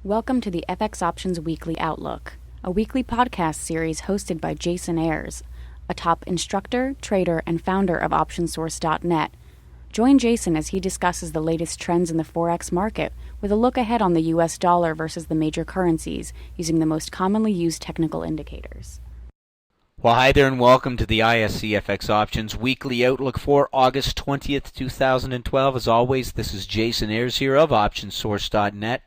Welcome to the FX Options Weekly Outlook, a weekly podcast series hosted by Jason Ayers, a top instructor, trader, and founder of OptionSource.net. Join Jason as he discusses the latest trends in the Forex market with a look ahead on the US dollar versus the major currencies using the most commonly used technical indicators. Well, hi there and welcome to the ISC FX Options Weekly Outlook for August 20th, 2012. As always, this is Jason Ayers here of OptionSource.net.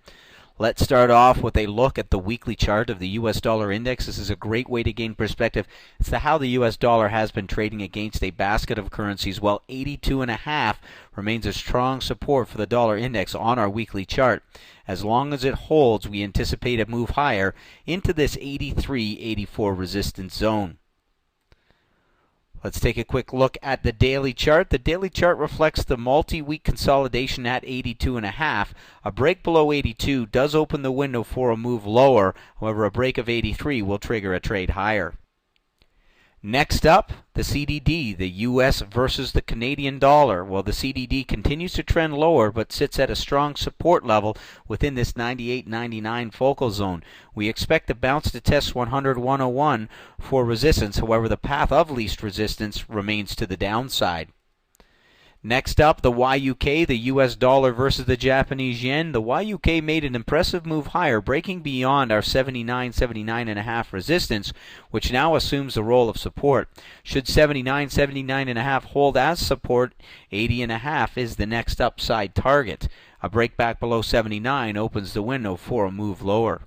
Let's start off with a look at the weekly chart of the US dollar index. This is a great way to gain perspective as to how the US dollar has been trading against a basket of currencies, while 82.5 remains a strong support for the dollar index on our weekly chart. As long as it holds, we anticipate a move higher into this 83-84 resistance zone. Let's take a quick look at the daily chart. The daily chart reflects the multi-week consolidation at 82.5. A break below 82 does open the window for a move lower. However, a break of 83 will trigger a trade higher. Next up, the CDD, the US versus the Canadian dollar. Well, the CDD continues to trend lower but sits at a strong support level within this 98-99 focal zone. We expect the bounce to test 100-101 for resistance. However, the path of least resistance remains to the downside. Next up, the YUK, the US dollar versus the Japanese yen. The YUK made an impressive move higher, breaking beyond our 79.5 resistance, which now assumes the role of support. Should 79.5 hold as support, 80.5 is the next upside target. A break back below 79 opens the window for a move lower.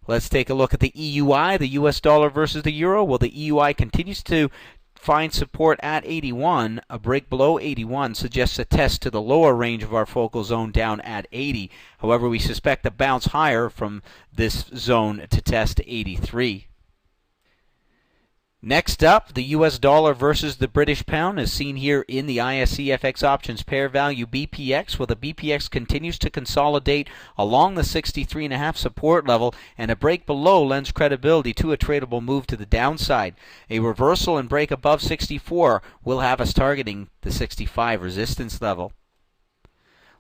Let's take a look at the EUI, the US dollar versus the euro. Well, the EUI continues to find support at 81. A break below 81 suggests a test to the lower range of our focal zone down at 80. However, we suspect a bounce higher from this zone to test 83. Next up, the US dollar versus the British pound is seen here in the ISC FX Options pair value BPX, where the BPX continues to consolidate along the 63.5 support level, and a break below lends credibility to a tradable move to the downside. A reversal and break above 64 will have us targeting the 65 resistance level.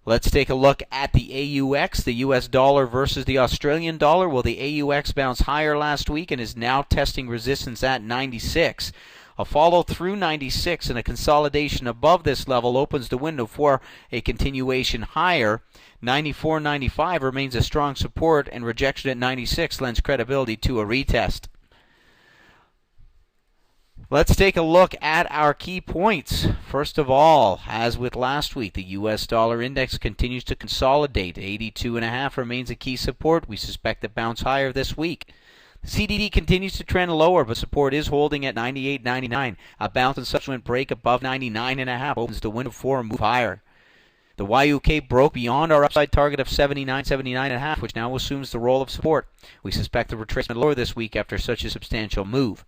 Let's take a look at the AUX, the US dollar versus the Australian dollar. Well, the AUX bounced higher last week and is now testing resistance at 96. A follow through 96 and a consolidation above this level opens the window for a continuation higher. 94.95 remains a strong support, and rejection at 96 lends credibility to a retest. Let's take a look at our key points. First of all, as with last week, the US dollar index continues to consolidate. 82.5 remains a key support. We suspect a bounce higher this week. The CDD continues to trend lower, but support is holding at 98.99. A bounce and subsequent break above 99.5 opens the window for a move higher. The YUK broke beyond our upside target of 79.5, which now assumes the role of support. We suspect a retracement lower this week after such a substantial move.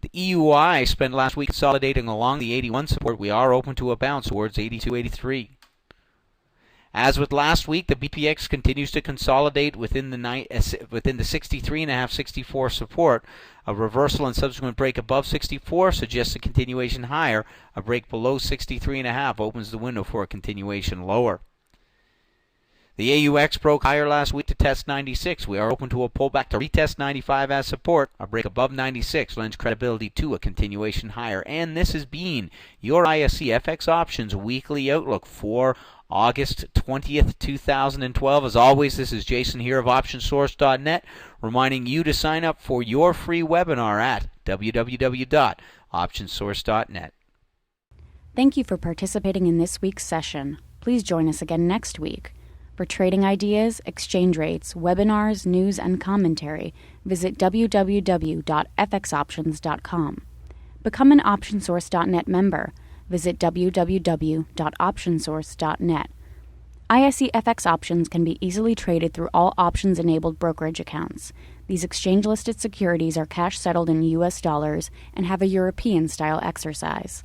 The EUI spent last week consolidating along the 81 support. We are open to a bounce towards 82.83. As with last week, the BPX continues to consolidate within the 63.5-64 support. A reversal and subsequent break above 64 suggests a continuation higher. A break below 63.5 opens the window for a continuation lower. The AUX broke higher last week to test 96. We are open to a pullback to retest 95 as support. A break above 96 lends credibility to a continuation higher. And this has been your ISC FX Options Weekly Outlook for August 20th, 2012. As always, this is Jason here of OptionSource.net, reminding you to sign up for your free webinar at www.optionsource.net. Thank you for participating in this week's session. Please join us again next week. For trading ideas, exchange rates, webinars, news, and commentary, visit www.fxoptions.com. Become an OptionSource.net member. Visit www.optionsource.net. ISC FX options can be easily traded through all options-enabled brokerage accounts. These exchange-listed securities are cash-settled in US dollars and have a European-style exercise.